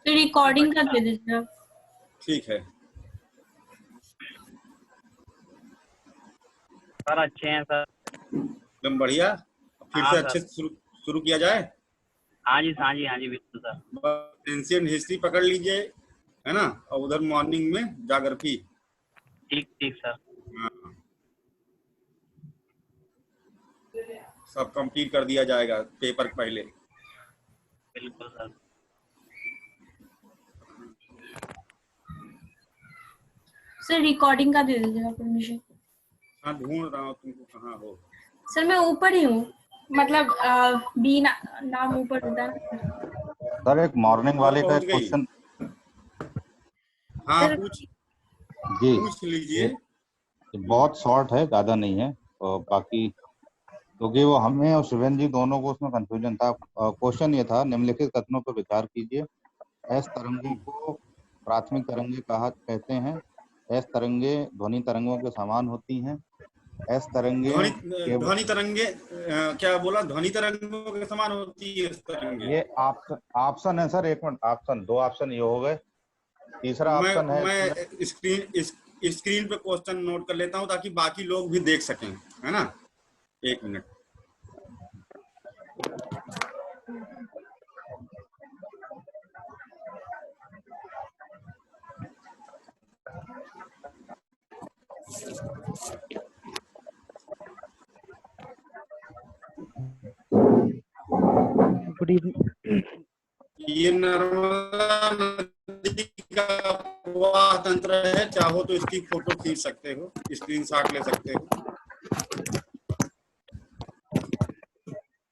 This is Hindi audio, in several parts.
तो रिकॉर्डिंग का दे दीजिए आप। ठीक है सर, अच्छे हैं सर। एकदम बढ़िया। फिर हाँ से सर। अच्छे से शुरू किया जाए। हाँ जी, हाँ जी, हाँ जी, बिल्कुल सर। एंशिएंट हिस्ट्री पकड़ लीजिए, है ना, और उधर मॉर्निंग में जाग्राफी। ठीक ठीक सर। हाँ, सब कंप्लीट कर दिया जाएगा पेपर पहले। बिल्कुल सर। सर रिकॉर्डिंग का दे दीजिएगा परमिशन। हाँ, ढूंढ रहा हूँ, तुमको कहाँ हो। सर मैं ऊपर ही हूँ, मतलब बी नाम ऊपर होता है। सर एक मॉर्निंग वाले का पहुंच एक गई। क्वेश्चन। हाँ, सर जी, पूछ लीजिए। ये बहुत शॉर्ट है, ज्यादा नहीं है। और बाकी क्योंकि वो हमें और शिवेन जी दोनों को उसमें कंफ्यूजन था। क्वेश्चन ये था, निम्नलिखित कथनों पर विचार कीजिए। एस तरंगों को प्राथमिक तरंगे कहा कहते हैं। एस तरंगे ध्वनि तरंगों के समान होती हैं। एस तरंगे ध्वनि तरंगे क्या बोला? ध्वनि तरंगों के समान होती है इस तरंगे। ये ऑप्शन है सर, एक मिनट, ऑप्शन दो ऑप्शन ये हो गए, तीसरा ऑप्शन है इसमें। मैं स्क्रीन पे क्वेश्चन नोट कर लेता हूँ ताकि बाकी लोग भी देख सकें, है ना। एक मिनट। Good evening. ये नर्मदा नदी का प्रवाह तंत्र है। चाहो तो इसकी फोटो खींच सकते हो, स्क्रीनशॉट ले सकते हो।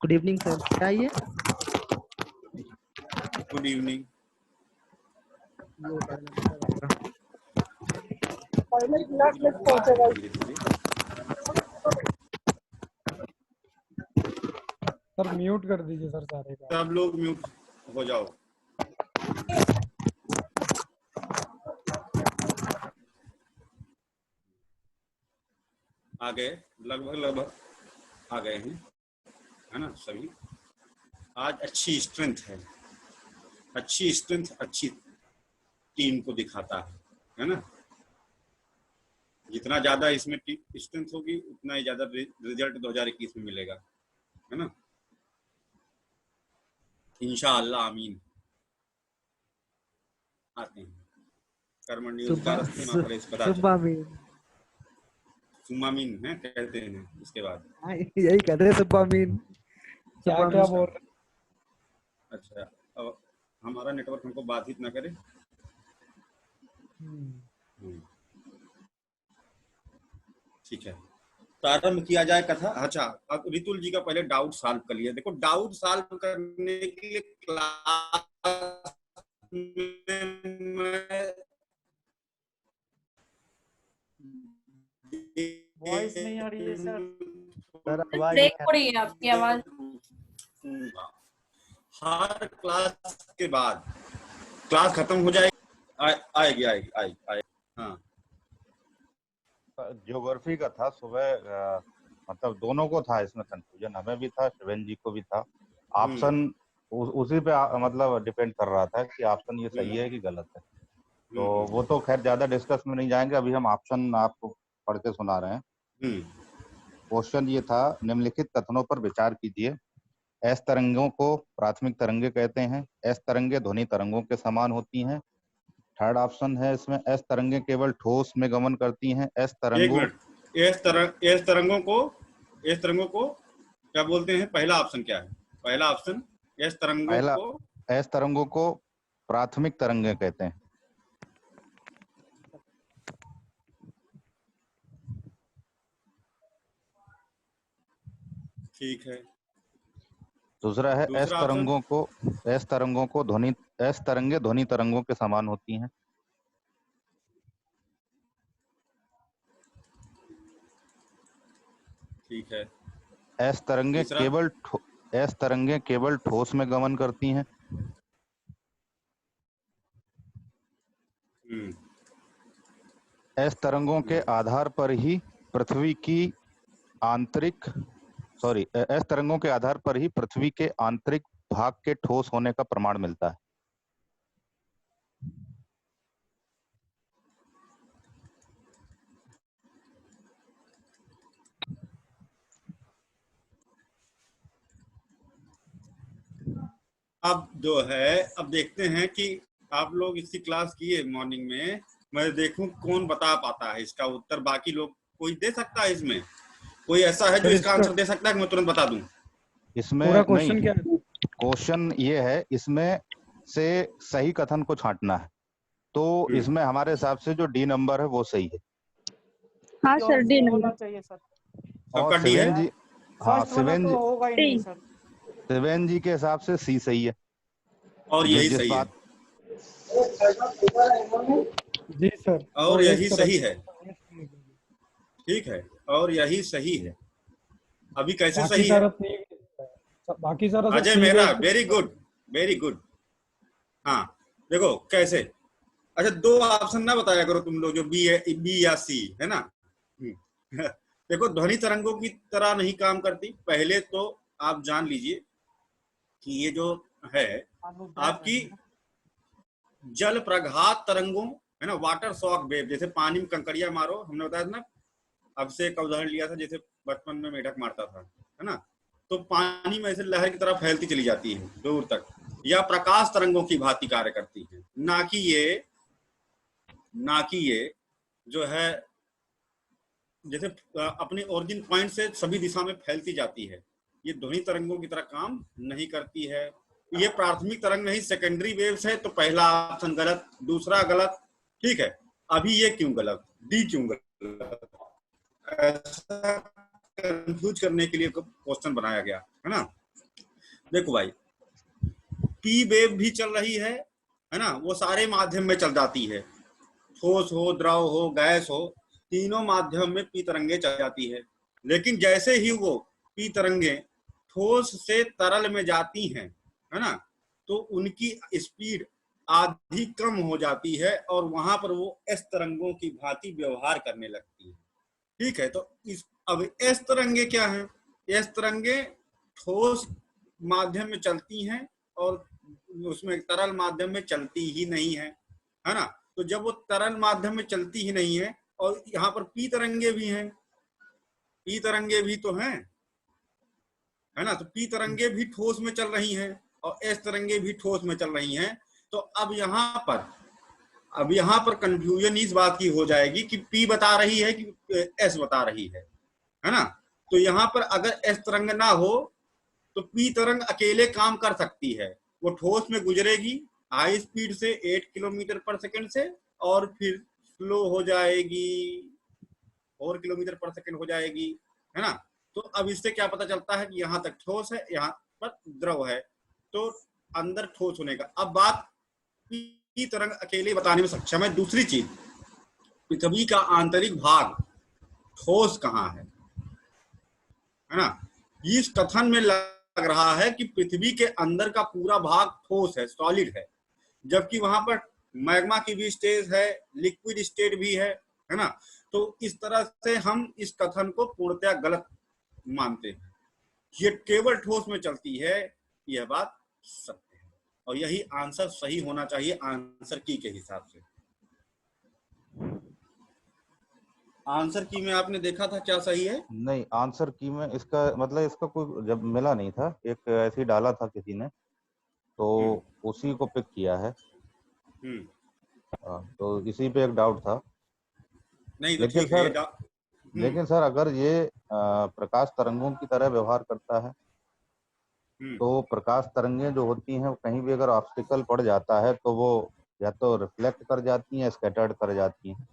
गुड इवनिंग सर, क्या ये? Good evening. सर म्यूट कर दीजिए सर सारे का। सब लोग म्यूट हो जाओ। आ गए, लगभग आ गए हैं, है ना सभी। आज अच्छी स्ट्रेंथ है, अच्छी स्ट्रेंथ अच्छी टीम को दिखाता है ना। जितना ज्यादा इसमें स्ट्रेंथ होगी उतना ही ज्यादा रिजल्ट 2021 में मिलेगा, है ना। इंशाअल्लाह आमीन। आते हैं सुमामीन है कहते हैं इसके बाद। यही कहते हैं सुब्बामीन। क्या क्या बोल रहे? अच्छा, अब हमारा नेटवर्क हमको बाधित ना करे। ठीक है, प्रारंभ किया जाए कथा। अच्छा, अब रितुल जी का पहले डाउट सॉल्व कर लिया। देखो, डाउट सॉल्व करने के लिए क्लास वॉइस नहीं आ रही है सर। ब्रेक हो रही है आपकी आवाज। हर क्लास के बाद, क्लास खत्म हो जाएगी, आएगी आएगी आएगी। हाँ, ज्योग्राफी का था सुबह, मतलब दोनों को था इसमें कंफ्यूजन, हमें भी था, शिवेन जी को भी था। ऑप्शन उसी पे मतलब डिपेंड कर रहा था कि ऑप्शन ये सही है कि गलत है। तो वो तो खैर ज्यादा डिस्कस में नहीं जाएंगे, अभी हम ऑप्शन आपको पढ़ के सुना रहे हैं। क्वेश्चन ये था, निम्नलिखित कथनों पर विचार कीजिए। एस तरंगों को प्राथमिक तरंगे कहते हैं। एस तरंगे ध्वनि तरंगों के समान होती हैं। थर्ड ऑप्शन है इसमें, एस तरंगे केवल ठोस में गमन करती हैं। एस तरंगों एस तरंगों को क्या बोलते हैं? पहला ऑप्शन क्या है? पहला ऑप्शन एस तरंगों को प्राथमिक तरंगे कहते हैं। ठीक है। दूसरा है, एस तरंगों को एस तरंगे ध्वनि तरंगों के समान होती हैं। ठीक है। एस तरंगे केवल ठोस में गमन करती हैं। एस तरंगों के आधार पर ही पृथ्वी के आंतरिक भाग के ठोस होने का प्रमाण मिलता है। अब जो है, अब देखते हैं कि आप लोग इसकी क्लास किए मॉर्निंग में, मैं देखूं कौन बता पाता है इसका उत्तर। बाकी लोग कोई दे सकता है इसमें? कोई ऐसा है जो सर इसका इसका आंसर दे सकता है कि मैं तुरंत बता दूं? इसमें पूरा नहीं, क्वेश्चन क्या है? क्वेश्चन ये है, इसमें से सही कथन को छांटना है। तो इसमें हमारे हिसाब से जो डी नंबर है वो सही है। हाँ सर, डी होना नंबर। चाहिए सर। सबका और डी है? शिवेन जी, हाँ फर्स्ट वाला तो होगा ही नहीं सर। शिवेन जी के हिसाब से सी सही है। और यही सही है। जी सर। और एक यही तरफ सही है। ठीक है, और यही सही है। अभी कैसे बाकी सही है? सारा नहीं, बाकी सारा सब अजय ठीक मेहरा, है। Very good, very good. हाँ, देखो कैसे। अच्छा, दो ऑप्शन ना बताया करो तुम लोग, जो बी है, बी या सी है ना। देखो, ध्वनि तरंगों की तरह नहीं काम करती। पहले तो आप जान लीजिए कि ये जो है आपकी जल प्रघात तरंगों, है ना, वाटर शॉक वेव, जैसे पानी में कंकड़िया मारो, हमने बताया था ना। अब से एक उदाहरण लिया था, जैसे बचपन में मेढक मारता था, है ना, तो पानी में ऐसे लहर की तरह फैलती चली जाती है दूर तक, या प्रकाश तरंगों की भांति कार्य करती है। ना कि ये जो है जैसे अपने ओरिजिन पॉइंट से सभी दिशा में फैलती जाती है। ये ध्वनि तरंगों की तरह काम नहीं करती है। ये प्राथमिक तरंग नहीं, सेकेंडरी वेव्स है। तो पहला ऑप्शन गलत, दूसरा गलत। ठीक है, अभी ये क्यों गलत, डी क्यों गलत? ऐसा कंफ्यूज करने के लिए क्वेश्चन बनाया गया है ना। देखो भाई, पी वेव भी चल रही है ना, वो सारे माध्यम में चल जाती है। ठोस हो, द्रव हो, गैस हो, तीनों माध्यम में पी तरंगे चल जाती है। लेकिन जैसे ही वो पी तरंगे ठोस से तरल में जाती हैं, है ना, तो उनकी स्पीड आधी कम हो जाती है और वहां पर वो एस तरंगों की भांति व्यवहार करने लगती है। ठीक है, तो अब एस तरंगे क्या है? एस तरंगे ठोस माध्यम में चलती हैं और उसमें तरल माध्यम में चलती ही नहीं है ना। तो जब वो तरल माध्यम में चलती ही नहीं है, और यहाँ पर पी तरंगे भी हैं, पी तरंगे भी तो हैं, है ना, तो पी तरंगे भी ठोस में चल रही हैं और एस तरंगे भी ठोस में चल रही हैं। तो अब यहाँ पर कंफ्यूजन इस बात की हो जाएगी कि पी बता रही है कि एस बता रही है ना। तो यहाँ पर अगर एस तरंग ना हो तो पी तरंग अकेले काम कर सकती है। वो ठोस में गुजरेगी हाई स्पीड से 8 किलोमीटर पर सेकंड से, और फिर स्लो हो जाएगी 4 किलोमीटर पर सेकंड हो जाएगी, है ना। तो अब इससे क्या पता चलता है कि यहाँ तक ठोस है, यहाँ पर द्रव है, तो अंदर ठोस होने का। अब बात पी तरंग अकेले बताने में सक्षम है। दूसरी चीज, पृथ्वी का आंतरिक भाग ठोस कहाँ है ना। इस कथन में लग रहा है कि पृथ्वी के अंदर का पूरा भाग ठोस है, सॉलिड है, जबकि वहां पर मैग्मा की भी स्टेज है, लिक्विड स्टेट भी है ना। तो इस तरह से हम इस कथन को पूर्णतया गलत मानते हैं। ये केवल ठोस में चलती है, यह बात सत्य है, और यही आंसर सही होना चाहिए आंसर की के हिसाब से। आंसर की में आपने देखा था क्या सही है? नहीं, आंसर की में इसका मतलब इसका कोई जब मिला नहीं था, एक ऐसे ही डाला था किसी ने, तो उसी को पिक किया है। तो इसी पे एक डाउट था। नहीं तो लेकिन ठीक है, सर, लेकिन सर अगर ये प्रकाश तरंगों की तरह व्यवहार करता है, तो प्रकाश तरंगें जो होती हैं, कहीं भी अगर ऑब्स्टिकल पड़ जाता है तो वो या तो रिफ्लेक्ट कर जाती हैं, स्कैटर्ड कर जाती हैं।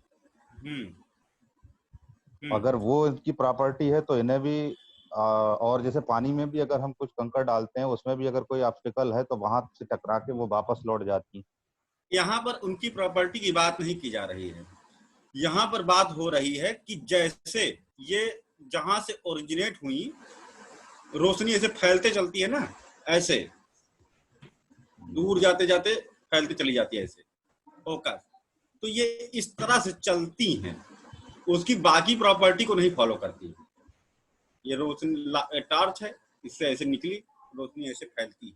अगर वो इनकी प्रॉपर्टी है तो इन्हें भी और जैसे पानी में भी अगर हम कुछ कंकड़ डालते हैं, उसमें भी अगर कोई ऑब्स्टिकल है तो वहां से टकरा के वो वापस लौट जाती हैं। यहाँ पर उनकी प्रॉपर्टी की बात नहीं की जा रही है। यहाँ पर बात हो रही है कि जैसे ये जहां से ओरिजिनेट हुई, रोशनी ऐसे फैलते चलती है ना, ऐसे दूर जाते जाते फैलते चली जाती है ऐसे फोकस, तो ये इस तरह से चलती हैं, उसकी बाकी प्रॉपर्टी को नहीं फॉलो करती। ये रोशनी टॉर्च है, इससे ऐसे निकली रोशनी, ऐसे फैलती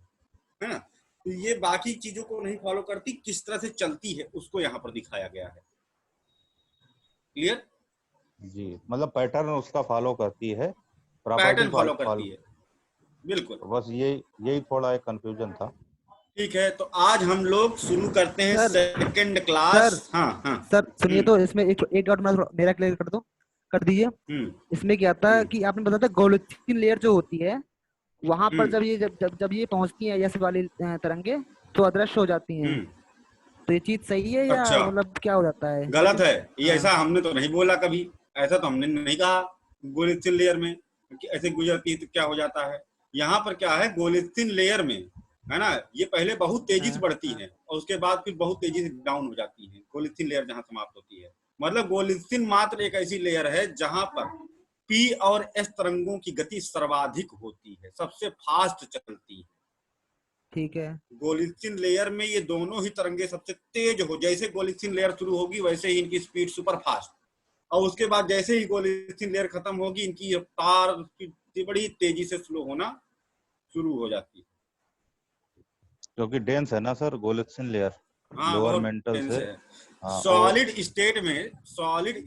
है ना, तो ये बाकी चीजों को नहीं फॉलो करती, किस तरह से चलती है उसको यहाँ पर दिखाया गया है। क्लियर? जी, मतलब पैटर्न उसका फॉलो करती है, पैटर्न फॉलो करती है, बिल्कुल। बस यही थोड़ा एक कंफ्यूजन था। ठीक है, तो आज हम लोग शुरू करते हैं सर, सेकंड क्लास। सर, हाँ हाँ। सर सुनिए, तो इसमें एक डाउट मेरा क्लियर कर दीजिए। इसमें क्या था कि आपने बताया था गोलिथिन लेयर जो होती है वहां पर जब ये पहुंचती है ऐसे वाली तरंगे तो अदृश्य हो जाती हैं। तो ये चीज सही है या अच्छा, मतलब क्या हो जाता है? गलत है ये। हाँ। ऐसा हमने तो नहीं बोला कभी, ऐसा तो हमने नहीं कहा गोलिथिन लेयर में कि ऐसे गुजरती है तो क्या हो जाता है। यहाँ पर क्या है, गोलिथिन लेयर में है ना, ये पहले बहुत तेजी से बढ़ती है और उसके बाद फिर बहुत तेजी से डाउन हो जाती है। गोलिथिन लेयर जहाँ समाप्त होती है, मतलब गोलिथिन मात्र एक ऐसी लेयर है जहां पर पी और एस तरंगों की गति सर्वाधिक होती है, सबसे फास्ट चलती है। ठीक है। गोलिथिन लेयर में ये दोनों ही तरंगे सबसे तेज हो, जैसे गोलिथिन लेयर शुरू होगी वैसे ही इनकी स्पीड सुपर फास्ट, और उसके बाद जैसे ही गोलिथिन लेयर खत्म होगी इनकी रफ्तार बड़ी तेजी से स्लो होना शुरू हो जाती है, क्योंकि डेंस है ना सर गोलिथिन लेयर। हाँ लोअर बहुत मेंटल डेंस से। है। हाँ, सॉलिड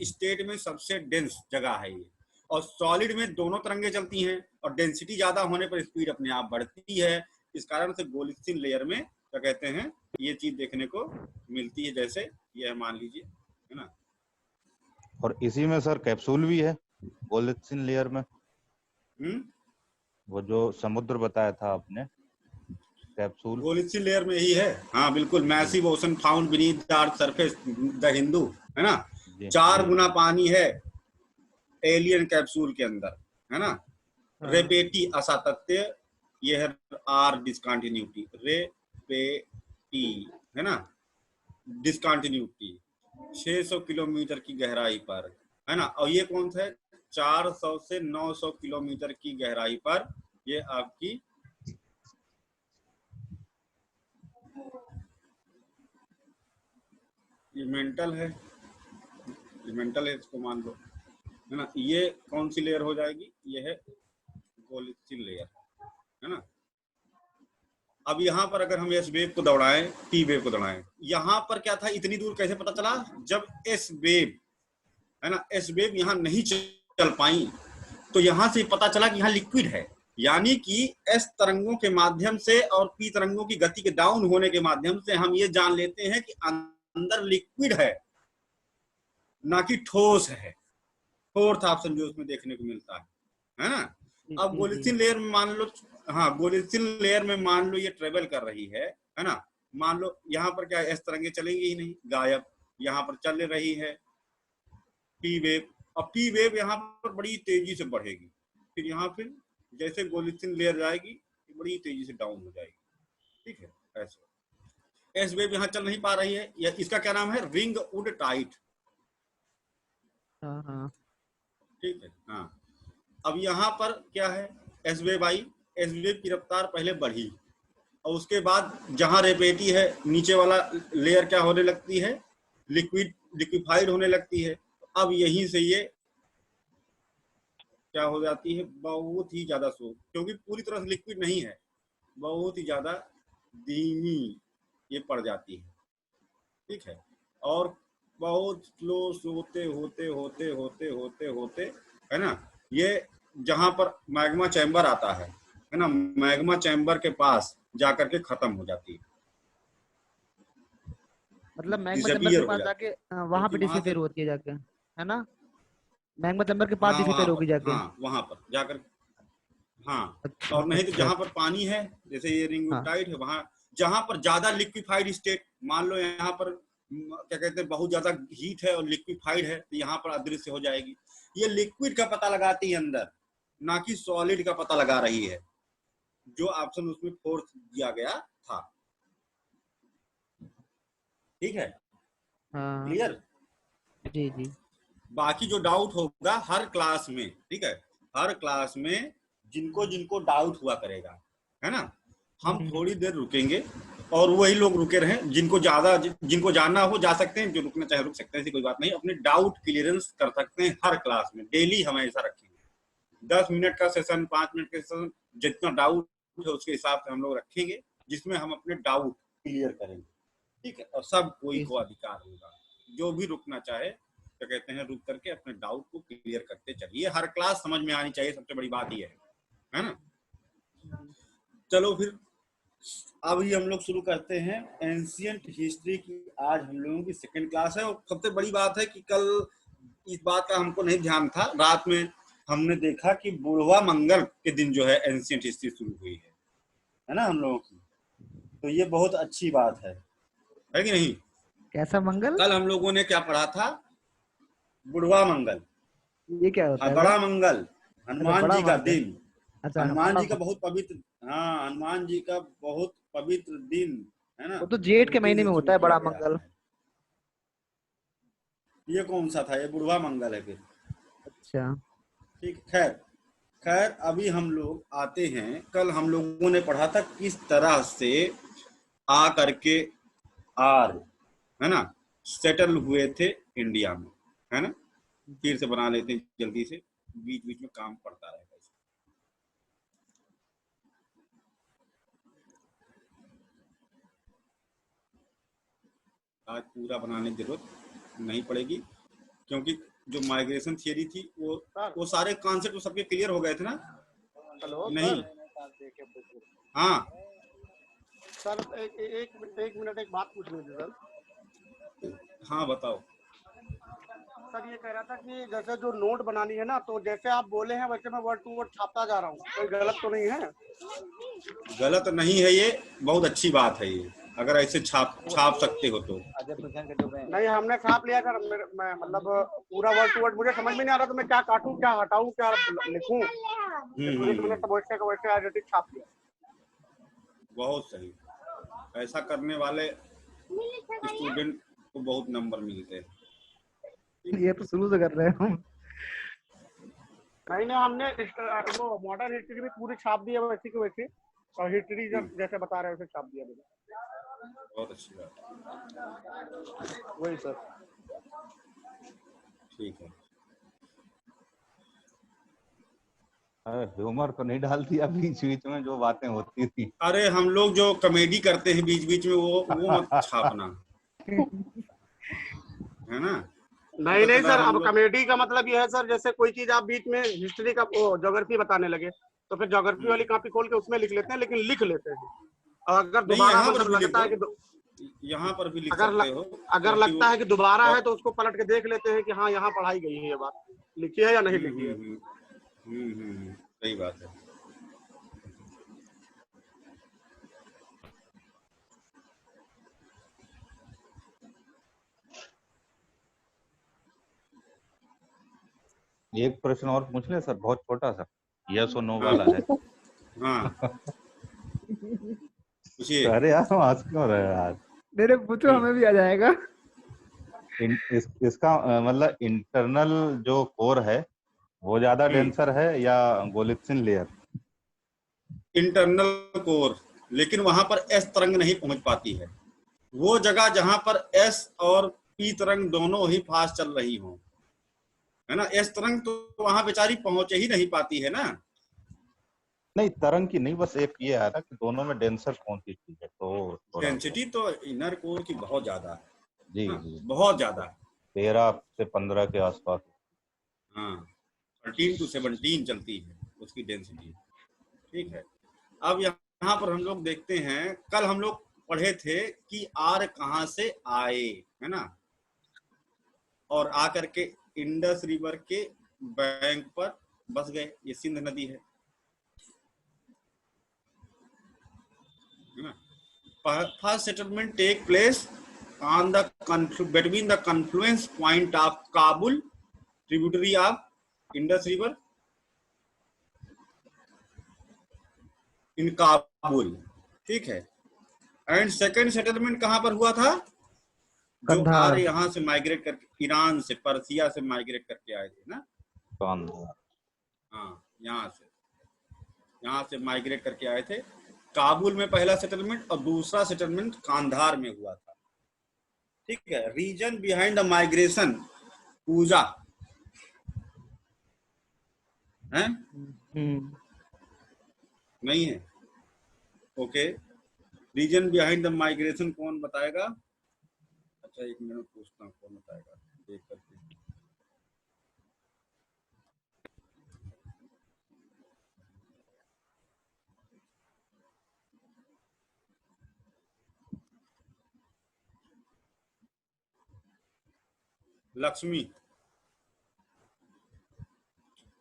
स्टेट में सबसे डेंस जगह है ये, और सॉलिड में दोनों तरंगे चलती हैं और डेंसिटी ज्यादा होने पर स्पीड अपने आप बढ़ती है। इस कारण से गोलिथिन लेयर में क्या कहते हैं, ये चीज देखने को मिलती है, जैसे ये मान लीजिए, है ना। और इसी में सर कैप्सूल भी है गोलिथिन लेयर में। वो जो समुद्र बताया था आपने, कैप्सूल गोलिथिन लेयर में ही है। हाँ बिल्कुल, massive ocean found beneath the earth surface, the Hindu, है ना। 4 गुना पानी है एलियन कैप्सूल के अंदर, है ना। रेपेटी असातत्य, ये है आर डिसकंटिन्यूटी, रेपेटी, है ना, डिसकंटिन्यूटी 600 किलोमीटर की गहराई पर, है ना। और ये कौन सा है, 400 से 900 किलोमीटर की गहराई पर ये आपकी ये मेंटल है, इसको मान लो, है ना। ये कौन सी लेयर हो जाएगी, ये है गोलिथिन लेयर, है ना। अब यहाँ पर अगर हम एस वेव को दौड़ाएं, टी वेव को दौड़ाएं, यहाँ पर क्या था, इतनी दूर कैसे पता चला, जब एस वेव, है ना, एस वेव यहाँ नहीं चल पाई तो यहाँ से पता चला कि यहाँ लिक्विड है, यानी कि एस तरंगों के माध्यम से और पी तरंगों की गति के डाउन होने के माध्यम से हम ये जान लेते हैं कि अंदर लिक्विड है, ना कि ठोस है। फोर्थ ऑप्शन जो उसमें देखने को मिलता है ना। अब गोलिथिन लेयर में मान लो, हाँ गोलिथिन लेयर में मान लो ये ट्रेवल कर रही है ना। मान लो यहाँ पर क्या इस तरंगे चलेंगी ही नहीं, गायब। यहाँ पर चल रही है पी वेव, अब पी वेव यहाँ पर बड़ी तेजी से बढ़ेगी, फिर यहाँ फिर जैसे गोलिथिन लेयर जाएगी बड़ी तेजी से डाउन हो जाएगी, ठीक है। ऐसे एस वेव यहाँ चल नहीं पा रही है, या इसका क्या नाम है, रिंग वुड टाइट, ठीक है। हाँ, अब यहाँ पर क्या है, एस वेव आई, एस वेव की रफ्तार पहले बढ़ी और उसके बाद जहां रेपेटी है नीचे वाला लेयर क्या होने लगती है, लिक्विफाइड होने लगती है। अब यहीं से ये क्या हो जाती है, बहुत ही ज्यादा स्लो, क्योंकि पूरी तरह से लिक्विड नहीं है, बहुत ही ज्यादा धीमी ये पड़ जाती है, ठीक है। और बहुत स्लो होते होते होते होते होते होते, है ना, ये जहां पर मैग्मा चैम्बर आता है ना, मैग्मा चैम्बर के पास जाकर के खत्म हो जाती है, मतलब मैग्मा चैम्बर के पास जाके वहां पे डिसअपीयर होती है जाके, है ना। मैग्मा चैम्बर के पास डिसअपीयर होगी जाके, हाँ वहां पर जाकर, हाँ। अच्छा, और नहीं तो अच्छा, जहां पर पानी है, जैसे ये रिंग टाइट है, वहां जहां पर ज्यादा लिक्विफाइड स्टेट, मान लो यहाँ पर क्या कहते हैं बहुत ज्यादा हीट है और लिक्विफाइड है, तो यहाँ पर अदृश्य हो जाएगी। ये लिक्विड का पता लगाती है अंदर, ना कि सॉलिड का पता लगा रही है, जो ऑप्शन उसमें फोर्थ दिया गया था, ठीक है। क्लियर? जी जी। बाकी जो डाउट होगा हर क्लास में, ठीक है, हर क्लास में जिनको जिनको डाउट हुआ करेगा, है ना, हम थोड़ी देर रुकेंगे और वही लोग रुके रहे, जिनको जानना हो जा सकते हैं, जो रुकना चाहे रुक सकते हैं, ऐसी कोई बात नहीं। अपने डाउट क्लियरेंस कर सकते हैं हर क्लास में, डेली हम ऐसा रखेंगे। 10 मिनट का सेशन, 5 मिनट का सेशन, जितना डाउट है उसके हिसाब से हम लोग रखेंगे, जिसमें हम अपने डाउट क्लियर करेंगे, ठीक है। और सब कोई को अधिकार होगा, जो भी रुकना चाहे क्या कहते हैं रुक करके अपने डाउट को क्लियर करते चलिए। हर क्लास समझ में आनी चाहिए, सबसे बड़ी बात ये है ना। चलो फिर अभी हम लोग शुरू करते हैं एंशियंट हिस्ट्री की। आज हम लोगों की सेकंड क्लास है और सबसे बड़ी बात है कि कल इस बात का हमको नहीं ध्यान था, रात में हमने देखा कि बुढ़वा मंगल के दिन जो है एंशियंट हिस्ट्री शुरू हुई है ना हम लोगों की। तो ये बहुत अच्छी बात है कि नहीं? कैसा मंगल? कल हम लोगों ने क्या पढ़ा था? बुढ़वा मंगल, ये क्या होता है बड़ा सर? मंगल, हनुमान बड़ा जी का मंगल। दिन। अच्छा, हनुमान जी का बहुत पवित्र, हाँ हनुमान जी का बहुत पवित्र दिन है ना, वो तो जेठ के उस दिन महीने से में शुरू होता है किया बड़ा गया मंगल। है। ये कौन सा था? ये बुढ़वा मंगल है फिर। अच्छा, ठीक, खैर खैर अभी हम लोग आते हैं। कल हम लोगों ने पढ़ा था किस तरह से आ करके आर है ना सेटल हुए थे इंडिया में, है ना। फिर से बना लेते हैं जल्दी से, बीच बीच में काम पड़ता रहेगा। आज पूरा बनाने की जरूरत नहीं पड़ेगी क्योंकि जो माइग्रेशन थियरी थी वो सारे कॉन्सेप्ट सबके क्लियर हो गए थे ना। हेलो नहीं, हाँ सर, एक मिनट एक बात पूछनी थी सर। हाँ बताओ। सर ये कह रहा था कि जैसे जो नोट बनानी है ना, तो जैसे आप बोले हैं वैसे मैं वर्ड टू वर्ड छापता जा रहा हूँ, कोई गलत तो नहीं है? गलत नहीं है, ये बहुत अच्छी बात है। ये अगर ऐसे छाप सकते हो तो। नहीं, हमने छाप लिया सर। मैं मतलब पूरा वर्ड टू वर्ड मुझे समझ में नहीं आ रहा, तो मैं क्या काटूं, क्या हटाऊं, क्या लिखूं, मैंने सब वैसे का वैसे एज इट इज छाप लिया। बहुत सही, ऐसा करने वाले स्टूडेंट को बहुत नंबर मिलते हैं। ये तो शुरू से कर रहे हैं हम। नहीं, हमने वो मॉडर्न हिस्ट्री भी पूरी छाप दी है वैसी की वैसी, और हिस्ट्री जैसे बता रहे हैं वैसे छाप दिया मैंने। बहुत अच्छी बात, वही सर। ठीक है। ह्यूमर तो नहीं डाल दिया बीच बीच में जो बातें होती थी? अरे हम लोग जो कॉमेडी करते हैं बीच बीच में वो मत छापना है ना। नहीं नहीं सर, अब कॉमेडी का मतलब ये है सर, जैसे कोई चीज आप बीच में हिस्ट्री का ज्योग्राफी बताने लगे तो फिर ज्योग्राफी वाली कॉपी खोल के उसमें लिख लेते हैं, लेकिन लिख लेते हैं। और अगर दोबारा मतलब लगता है कि यहाँ पर भी लिख सकते हो, अगर लगता है कि दोबारा है तो उसको पलट के देख लेते हैं कि हाँ यहाँ पढ़ाई गई है, ये बात लिखी है या नहीं लिखी है। सही बात है। एक प्रश्न और पूछ ले सर, बहुत छोटा सा, यस और नो वाला है। हाँ पूछिए। अरे यार हंस क्यों रहे हो यार? मेरे पूछो, हमें भी आ जाएगा। इसका मतलब इंटरनल जो कोर है वो ज्यादा डेंसर है या गोलित्सिन लेयर? इंटरनल कोर, लेकिन वहां पर एस तरंग नहीं पहुंच पाती है। वो जगह जहां पर एस और पी तरंग दोनों ही फास्ट चल रही हो, है ना। एस तरंग तो वहां बेचारी पहुंच ही नहीं पाती है ना। नहीं तरंग की नहीं, बस एक ये आ रहा कि दोनों में डेंसर कौन सी चीज है, तो डेंसिटी तो इनर कोर की बहुत ज्यादा है। जी हाँ, जी बहुत ज्यादा है, 13 से 15 के आसपास। हाँ 13 to 17 चलती है उसकी डेंसिटी। ठीक है, अब यहाँ पर हम लोग देखते हैं, कल हम लोग पढ़े थे कि आर कहाँ से आए, है ना, और आकर के इंडस रिवर के बैंक पर बस गए। ये सिंध नदी है ना। First settlement take place on the between the confluence point of Kabul, tributary of Indus River, इन काबुल। ठीक है, एंड सेकेंड सेटलमेंट कहां पर हुआ था? जो आर्य यहाँ से माइग्रेट करके ईरान से, पर्सिया से माइग्रेट करके आए थे ना। हाँ, यहाँ से माइग्रेट करके आए थे। काबुल में पहला सेटलमेंट और दूसरा सेटलमेंट कांधार में हुआ था। ठीक है, reason behind the migration Puja है, नहीं है। Okay, reason behind the migration कौन बताएगा? अच्छा एक मिनट पूछता हूँ, कौन बताएगा देख करके। Lakshmi,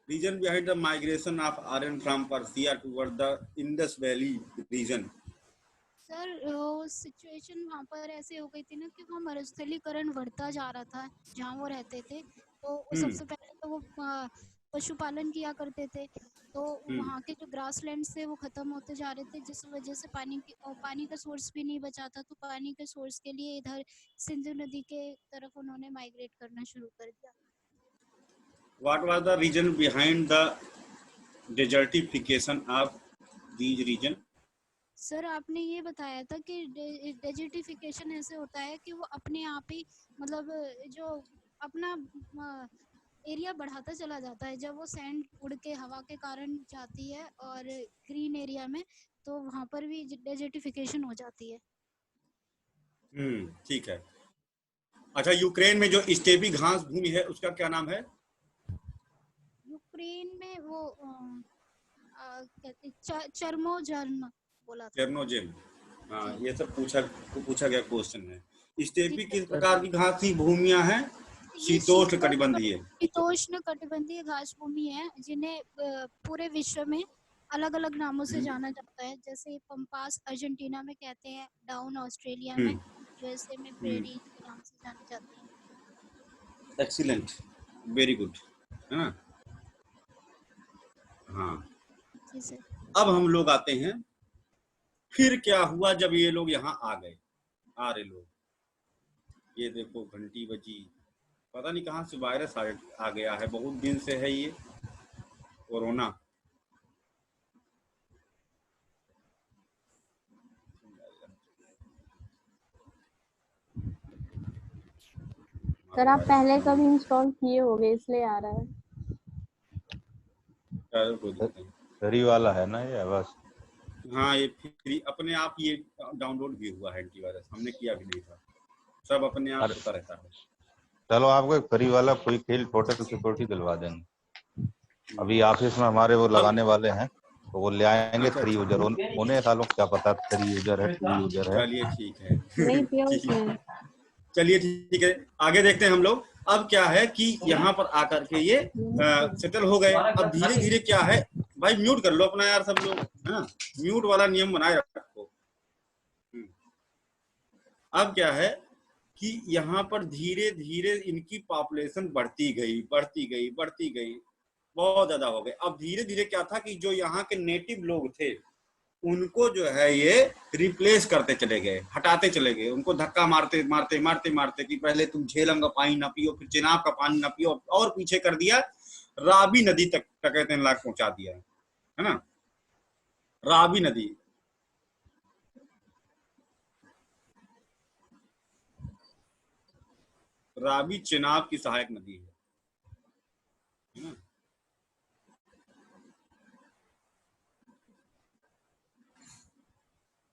reason behind the migration of Aryan from Persia toward the Indus valley region. Sir वो सिचुएशन वहाँ पर ऐसे हो गई थी ना कि वो मरुस्थलीकरण बढ़ता जा रहा था जहाँ वो रहते थे। तो सबसे पहले तो वो पशुपालन किया करते थे, तो वहाँ के जो ग्रासलैंड थे वो खत्म होते जा रहे थे, जिस वजह से पानी का सोर्स भी नहीं बचा था। तो पानी के सोर्स के लिए इधर सिंधु नदी के तरफ उन्होंने माइग्रेट करना शुरू कर दिया। What was the reason behind the desertification of these region? Sir आपने ये बताया था कि डेजर्टिफिकेशन ऐसे होता है कि वो अपने आप ही मतलब जो अपना एरिया बढ़ाता चला जाता है। जब वो सैंड उड़ के हवा के कारण जाती है और ग्रीन एरिया में, तो वहाँ पर भी डेजर्टिफिकेशन हो जाती है। ठीक है। अच्छा, यूक्रेन में जो स्टेपी घास भूमि है उसका क्या नाम है? यूक्रेन में वो चरमोजर्म बोला था। चेरनोजेम। हाँ, ये सब पूछा गया क्वेश्चन है। स्टेपी किस प्रकार की घास की भूमियां हैं? शीतोष्ण कटिबंधीय। शीतोष्ण कटिबंधीय घास भूमि है, जिन्हें पूरे विश्व में अलग अलग नामों से जाना जाता है। जैसे पंपास अर्जेंटीना में कहते हैं, डाउन ऑस्ट्रेलिया में, यूएसए में प्रेरी के नाम से जाने जाते हैं। एक्सीलेंट, वेरी गुड, है ना? हाँ, जी सर। अब हम लोग आते हैं, फिर क्या हुआ जब ये लोग यहाँ आ गए, आर्य लोग। ये देखो घंटी बजी, पता नहीं कहाँ से वायरस आ गया है, बहुत दिन से है ये कोरोना। सर आप पहले कभी इंस्टॉल किए होंगे इसलिए आ रहा है। फ्री वाला है ना ये बस। हाँ, ये फ्री अपने आप ये डाउनलोड भी हुआ है एंटीवायरस, हमने किया भी नहीं था, सब अपने आप होता रहता है। चलो आपको एक फ्री वाला कोई खेल छोटे तो सिक्योरिटी दिलवा देंगे। अभी ऑफिस में हमारे वो लगाने वाले हैं, तो वो ले आएंगे फ्री यूजर। उन्हें सालों क्या पता फ्री यूजर है, फ्री यूजर है। चलिए ठीक है, नहीं किया उसने। चलिए ठीक है, आगे देखते हैं हम लोग। अब क्या है कि यहाँ पर आकर के ये सेटल हो गए। अब धीरे धीरे क्या है, भाई म्यूट कर लो अपना यार सब लोग, है ना? म्यूट वाला नियम बनाए रखो। अब क्या है कि यहाँ पर धीरे धीरे इनकी पॉपुलेशन बढ़ती गई, बहुत ज्यादा हो गए। अब धीरे धीरे क्या था कि जो यहाँ के नेटिव लोग थे उनको जो है ये रिप्लेस करते चले गए, हटाते चले गए, उनको धक्का मारते मारते मारते मारते कि पहले तुम झेलम का पानी ना पियो, फिर चिनाब का पानी ना पियो, और पीछे कर दिया रावी नदी तक कहते हैं लाख पहुंचा दिया, है ना? रावी नदी, रावी चिनाब की सहायक नदी है ना?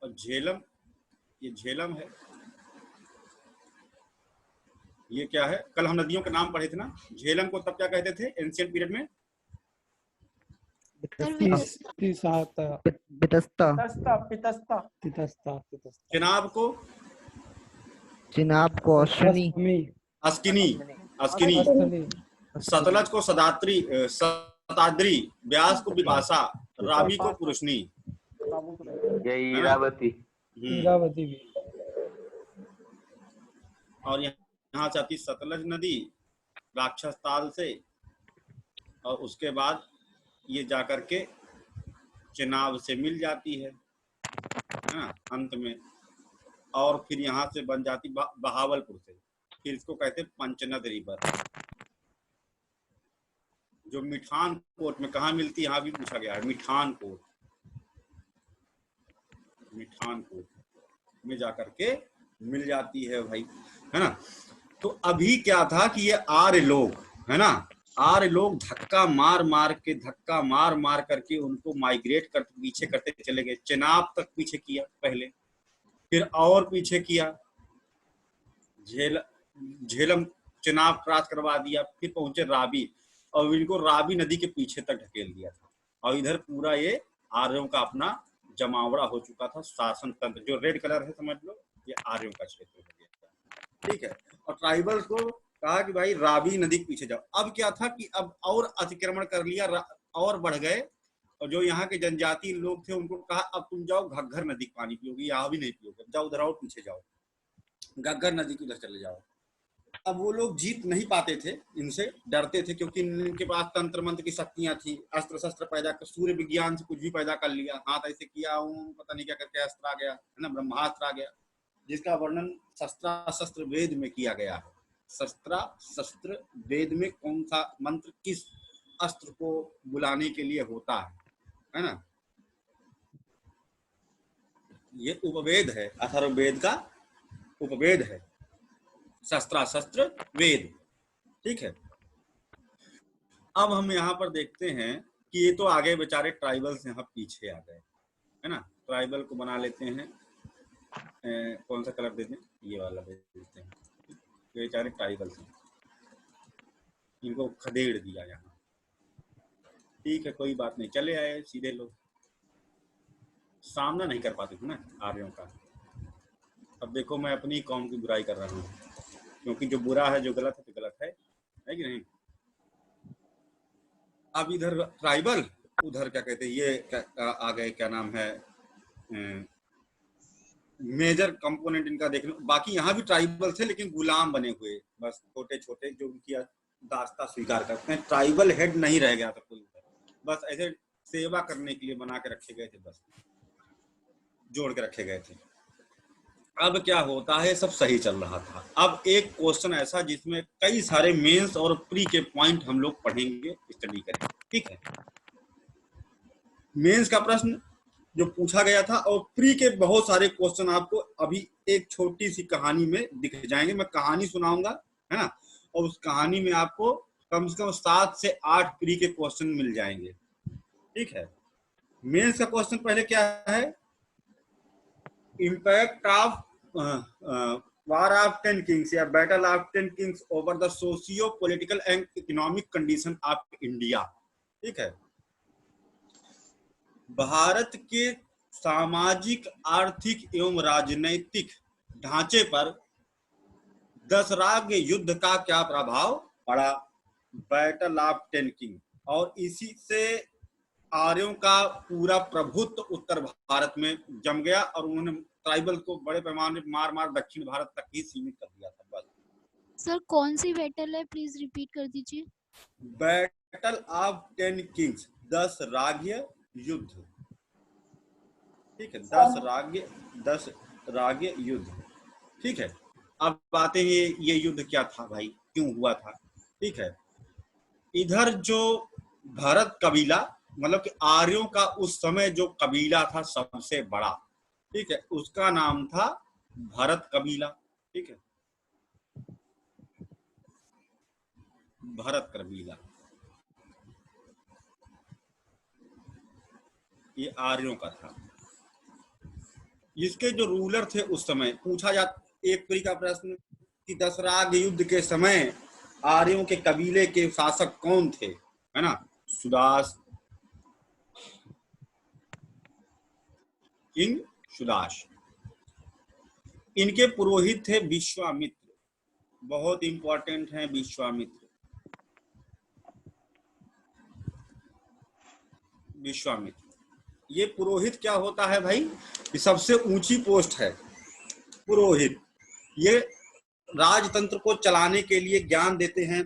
और झेलम, ये झेलम है। ये क्या है? कल हम नदियों के नाम पढ़े थे ना। झेलम को तब क्या कहते थे एंशिएंट पीरियड में? चिनाब को अस्किनी, सतलज को शताद्री, ब्यास को विपाशा, रावी को पुरुषनी, इरावती। और यहाँ से आती सतलज नदी राक्षस ताल से, और उसके बाद ये जाकर के चिनाब से मिल जाती है ना अंत में, और फिर यहाँ से बन जाती बहावलपुर से। फिर इसको कहते हैं पंचनद रिवर, जो मिठान कोट में कहाँ मिलती है, यहाँ भी पूछा गया है। मिठान कोट में जाकर के मिल जाती है भाई, है ना? तो अभी क्या था कि ये आर्य लोग, है ना, आर्य लोग धक्का मार मार करके उनको माइग्रेट करते पीछे करते चले गए। चिनाब तक पीछे किया पहले, फिर और पीछे किया, झेलम चिनाब क्रॉस करवा दिया, फिर पहुंचे रावी, और इनको रावी नदी के पीछे तक ढकेल दिया था। और इधर पूरा ये आर्यों का अपना जमावड़ा हो चुका था, शासन तंत्र। जो रेड कलर है समझ लो, ये आर्यों का क्षेत्र हो गया था, ठीक है? और ट्राइबल्स को कहा कि भाई रावी नदी के पीछे जाओ। अब क्या था कि अब और अतिक्रमण कर लिया, और बढ़ गए, और जो यहाँ के जनजातीय लोग थे उनको कहा अब तुम जाओ घग्गर नदी का पानी पियोगे, यहाँ भी नहीं पियोगे, जाओ उधर और पीछे जाओ, घग्गर नदी की उधर चले जाओ। अब वो लोग जीत नहीं पाते थे, इनसे डरते थे, क्योंकि इनके पास तंत्र मंत्र की शक्तियां थी, अस्त्र शस्त्र पैदा कर, सूर्य विज्ञान से कुछ भी पैदा कर लिया, हाथ ऐसे किया पता नहीं क्या करके अस्त्र आ गया, है ना, ब्रह्मास्त्र आ गया, जिसका वर्णन शस्त्र वेद में किया गया है। शस्त्र वेद में कौन सा मंत्र किस अस्त्र को बुलाने के लिए होता है ना, ये उपवेद है, अथर्ववेद का उपवेद है, शस्त्र वेद। ठीक है, अब हम यहाँ पर देखते हैं कि ये तो आगे बेचारे ट्राइबल्स यहाँ पीछे आ गए, है ना। ट्राइबल को बना लेते हैं, कौन सा कलर देते हैं, ये वाला दे देते हैं, बेचारे ट्राइबल्स हैं, इनको खदेड़ दिया यहाँ। ठीक है, कोई बात नहीं, चले आए सीधे लोग, सामना नहीं कर पाते थे ना आर्यों का। अब देखो मैं अपनी कौम की बुराई कर रहा हूँ, क्योंकि जो बुरा है, जो गलत है तो गलत है कि नहीं। अब इधर ट्राइबल, उधर क्या कहते हैं, ये आ गए, क्या नाम है, मेजर कंपोनेंट इनका देखने। बाकी यहाँ भी ट्राइबल थे, लेकिन गुलाम बने हुए, बस छोटे छोटे जो उनकी दास्ता स्वीकार करते हैं। ट्राइबल हेड नहीं रह गया था कोई, बस ऐसे सेवा करने के लिए बना के रखे गए थे, बस जोड़ के रखे गए थे। अब क्या होता है, सब सही चल रहा था। अब एक क्वेश्चन ऐसा जिसमें कई सारे मेंस और प्री के पॉइंट हम लोग पढ़ेंगे, स्टडी करेंगे। ठीक है, मेंस का प्रश्न जो पूछा गया था और प्री के बहुत सारे क्वेश्चन आपको अभी एक छोटी सी कहानी में दिख जाएंगे। मैं कहानी सुनाऊंगा, है ना, और उस कहानी में आपको कम से कम 7 से 8 प्री के क्वेश्चन मिल जाएंगे। ठीक है, मेंस का क्वेश्चन पहले क्या है, impact of war of 10 kings या battle of 10 kings over the socio political and economic condition of India. ठीक है, भारत के सामाजिक, आर्थिक एवं राजनैतिक ढांचे पर दशराग युद्ध का क्या प्रभाव पड़ा, बैटल ऑफ 10 किंग, और इसी से आर्यों का पूरा प्रभुत्व उत्तर भारत में जम गया और उन्होंने ट्राइबल को बड़े पैमाने पर मार दक्षिण भारत तक ही सीमित कर दिया था। बस सर कौन सी बैटल है, प्लीज रिपीट कर दीजिए। बैटल ऑफ 10 किंग्स, 10 राज्य युद्ध। ठीक है, 10 राज्य युद्ध। ठीक है, अब बातें ये युद्ध क्या था भाई, क्यों हुआ था। ठीक है, इधर जो भरत कबीला, मतलब कि आर्यों का उस समय जो कबीला था सबसे बड़ा, ठीक है, उसका नाम था भरत कबीला। ठीक है, भरत कबीला, ये आर्यों का था। इसके जो रूलर थे उस समय, पूछा जाता एक परी का प्रश्न कि दशराग युद्ध के समय आर्यों के कबीले के शासक कौन थे, है ना, सुदास, किंग सुदास। इनके पुरोहित थे विश्वामित्र, बहुत इंपॉर्टेंट हैं विश्वामित्र। ये पुरोहित क्या होता है भाई, ये सबसे ऊंची पोस्ट है पुरोहित। ये राजतंत्र को चलाने के लिए ज्ञान देते हैं,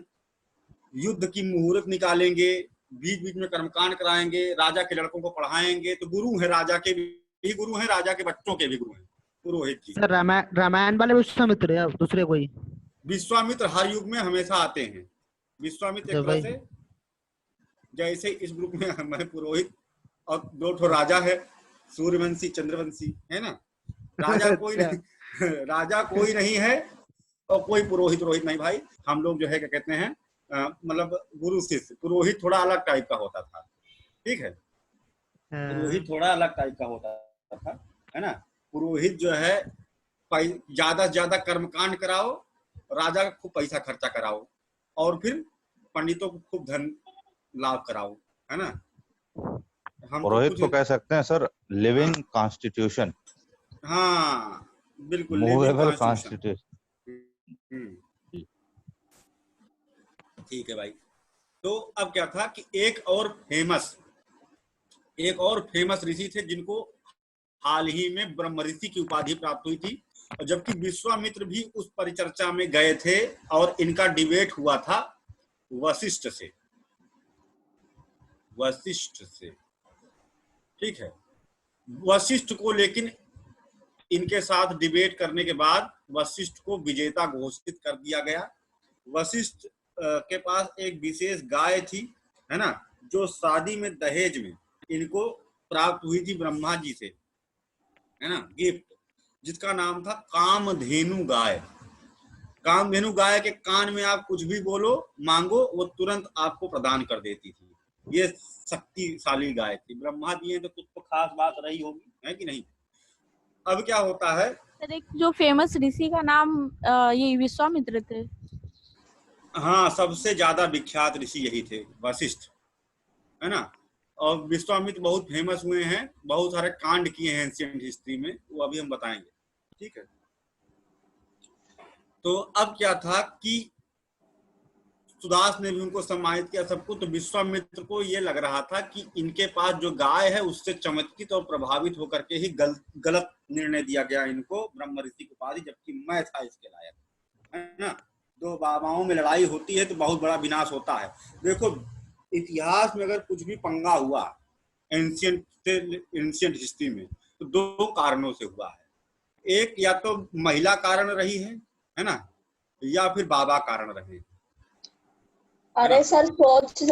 युद्ध की मुहूर्त निकालेंगे, बीच बीच में कर्मकांड कराएंगे, राजा के लड़कों को पढ़ाएंगे। तो गुरु है, राजा के भी गुरु हैं, राजा के बच्चों के भी गुरु हैं पुरोहित जी। सर रामायण वाले विश्वामित्र या दूसरे कोई? विश्वामित्र हर युग में हमेशा आते हैं। विश्वामित्र एक तरह से जैसे इस ग्रुप में हमारे पुरोहित और 2 राजा है, सूर्यवंशी चंद्रवंशी, है ना। राजा कोई नहीं, राजा कोई नहीं है और कोई पुरोहित नहीं भाई। हम लोग जो है क्या कहते हैं, मतलब गुरु शिष्य। पुरोहित थोड़ा अलग टाइप का होता था। ठीक है, पुरोहित थोड़ा अलग टाइप का होता था, है ना। पुरोहित जो है ज्यादा से ज्यादा कर्मकांड कराओ, राजा को खूब पैसा खर्चा कराओ और फिर पंडितों को खूब धन लाभ कराओ, है ना। हम पुरोहित को कह सकते हैं सर लिविंग कॉन्स्टिट्यूशन। हाँ बिल्कुल, मूवेबल कॉन्स्टिट्यूशन। ठीक है भाई। तो अब क्या था कि एक और फेमस ऋषि थे जिनको हाल ही में ब्रह्म ऋषि की उपाधि प्राप्त हुई थी, और जबकि विश्वामित्र भी उस परिचर्चा में गए थे और इनका डिबेट हुआ था वशिष्ठ से। ठीक है, वशिष्ठ को, लेकिन इनके साथ डिबेट करने के बाद वशिष्ठ को विजेता घोषित कर दिया गया। वशिष्ठ के पास एक विशेष गाय थी, है ना, जो शादी में दहेज में इनको प्राप्त हुई थी ब्रह्मा जी से, है ना, गिफ्ट, जिसका नाम था कामधेनु गाय। कामधेनु गाय के कान में आप कुछ भी बोलो, मांगो, वो तुरंत आपको प्रदान कर देती थी। ये शक्तिशाली गाय थी। ब्रह्मा जी तो कुछ तो खास बात रही होगी, है कि नहीं। अब क्या होता है, एक जो फेमस ऋषि का नाम ये विश्वामित्र थे। हाँ, सबसे ज्यादा विख्यात ऋषि यही थे, वशिष्ठ, है ना। और विश्वामित्र बहुत फेमस हुए हैं, बहुत सारे कांड किए हैं एंशिएंट हिस्ट्री में, वो अभी हम बताएंगे। ठीक है, तो अब क्या था कि सुदास ने भी उनको सम्मानित किया सबको। तो विश्वामित्र को ये लग रहा था कि इनके पास जो गाय है उससे चमत्कृत और प्रभावित होकर के ही गलत निर्णय दिया गया इनको ब्रह्म ऋषि की उपाधि, जबकि मैं था इसके लायक, है ना। दो बाबाओं में लड़ाई होती है तो बहुत बड़ा विनाश होता है। देखो, इतिहास में अगर कुछ भी पंगा हुआ एंशिएंट हिस्ट्री में, तो दो कारणों से हुआ है। एक या तो महिला कारण रही है ना, या फिर बाबा कारण रहे। अरे सर, सोच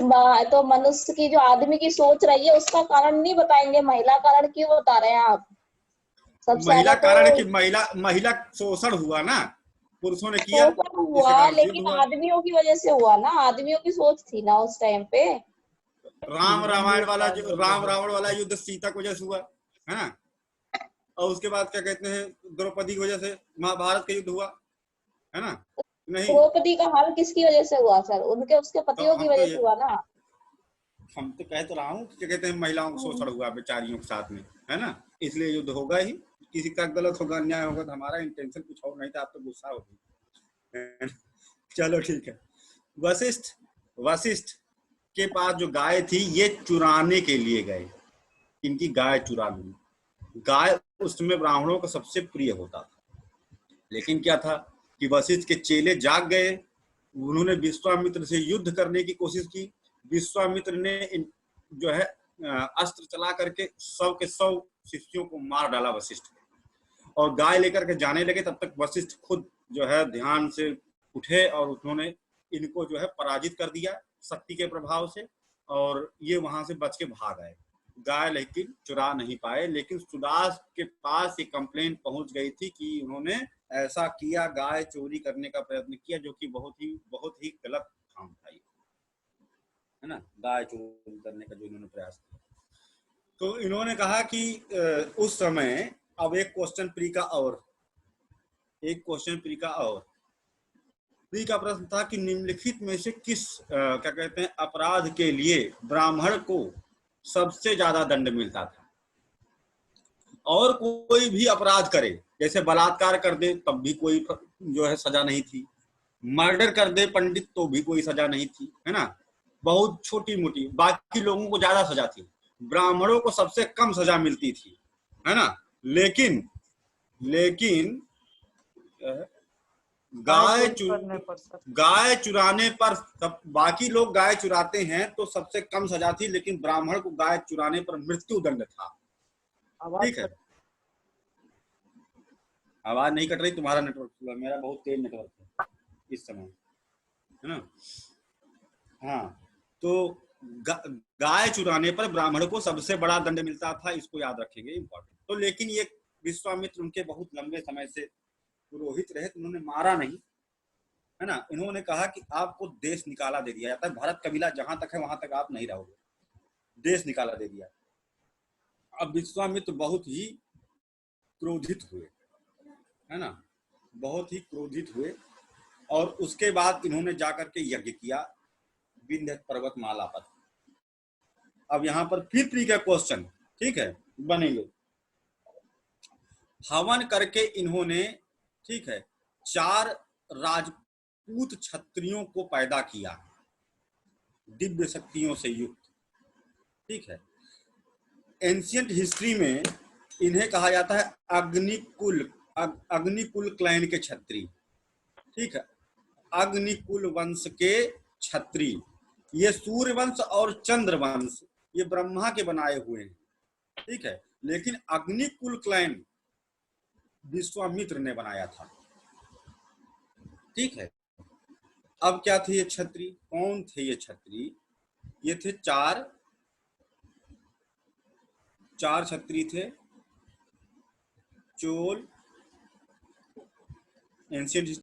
तो मनुष्य की जो आदमी की सोच रही है उसका कारण नहीं बताएंगे, महिला कारण क्यों बता रहे हैं आप। सबसे महिला तो कारण कि महिला शोषण हुआ ना, पुरुषों ने किया, हुआ, लेकिन आदमियों की वजह से हुआ ना, आदमियों की सोच थी ना उस टाइम पे। राम रावण वाला युद्ध सीता की वजह से हुआ, है ना। और उसके बाद क्या कहते हैं, द्रौपदी की वजह से महाभारत का युद्ध हुआ, है ना। नहीं, द्रौपदी का हाल किसकी वजह से हुआ सर? उसके पतियों की वजह से हुआ ना। हम तो कह तो रहा हूँ, क्या कहते हैं, महिलाओं का शोषण हुआ बेचारियों के साथ में, है ना, इसलिए युद्ध होगा ही। किसी का गलत होगा, अन्याय होगा, तो हमारा इंटेंशन कुछ और नहीं था, आप तो गुस्सा होगी। चलो ठीक है। वशिष्ठ के पास जो गाय थी ये चुराने के लिए गए, इनकी गाय चुरा ली। गाय उस समय ब्राह्मणों का सबसे प्रिय होता था, लेकिन क्या था कि वशिष्ठ के चेले जाग गए, उन्होंने विश्वामित्र से युद्ध करने की कोशिश की। विश्वामित्र ने जो है अस्त्र चला करके 100 के 100 शिष्यों को मार डाला वशिष्ठ को, और गाय लेकर के जाने लगे। तब तक वशिष्ठ खुद जो है ध्यान से उठे और उन्होंने इनको जो है पराजित कर दिया शक्ति के प्रभाव से, और ये वहां से बच के भाग आए। गाय लेकिन चुरा नहीं पाए, लेकिन सुदास के पास ये कंप्लेंट पहुंच गई थी कि उन्होंने ऐसा किया, गाय चोरी करने का प्रयत्न किया, जो कि बहुत ही गलत काम था, है ना, गाय चोरी करने का जो इन्होंने प्रयास किया। तो इन्होंने कहा कि उस समय, अब एक क्वेश्चन प्री का प्रश्न था कि निम्नलिखित में से किस क्या कहते हैं अपराध के लिए ब्राह्मण को सबसे ज्यादा दंड मिलता था। और कोई भी अपराध करे, जैसे बलात्कार कर दे तब भी कोई जो है सजा नहीं थी, मर्डर कर दे पंडित तो भी कोई सजा नहीं थी, है ना, बहुत छोटी मोटी, बाकी लोगों को ज्यादा सजा थी, ब्राह्मणों को सबसे कम सजा मिलती थी, है ना। लेकिन गाय चुराने पर सब, बाकी लोग गाय चुराते हैं तो सबसे कम सजा थी, लेकिन ब्राह्मण को गाय चुराने पर मृत्यु दंड था। ठीक है, आवाज नहीं कट रही, तुम्हारा नेटवर्क, मेरा बहुत तेज नेटवर्क है इस समय, है ना। हाँ, तो गाय चुराने पर ब्राह्मण को सबसे बड़ा दंड मिलता था, इसको याद रखेंगे, इम्पोर्टेंट। तो लेकिन ये विश्वामित्र उनके बहुत लंबे समय से पुरोहित रहे, तो उन्होंने मारा नहीं, है ना। इन्होंने कहा कि आपको देश निकाला दे दिया जाता है, भारत कबीला जहां तक है वहां तक आप नहीं रहोगे, देश निकाला दे दिया। अब विश्वामित्र बहुत ही क्रोधित हुए, है ना, बहुत ही क्रोधित हुए, और उसके बाद इन्होंने जाकर के यज्ञ किया विंध्य पर्वतमाला पर। अब यहाँ पर फिर प्री का क्वेश्चन, ठीक है, बनेंगे। हवन करके इन्होंने, ठीक है, 4 राजपूत क्षत्रियों को पैदा किया, दिव्य शक्तियों से युक्त। ठीक है, एंशियंट हिस्ट्री में इन्हें कहा जाता है अग्निकुल क्लैन के छत्री। ठीक है, अग्निकुल वंश के छत्री। ये सूर्य वंश और चंद्र वंश ये ब्रह्मा के बनाए हुए हैं। ठीक है, लेकिन अग्निकुल क्लैन विश्वामित्र ने बनाया था। ठीक है, अब क्या थे ये छत्री? कौन थे ये छत्री? ये थे चार छत्री थे। चोल, एंशियंट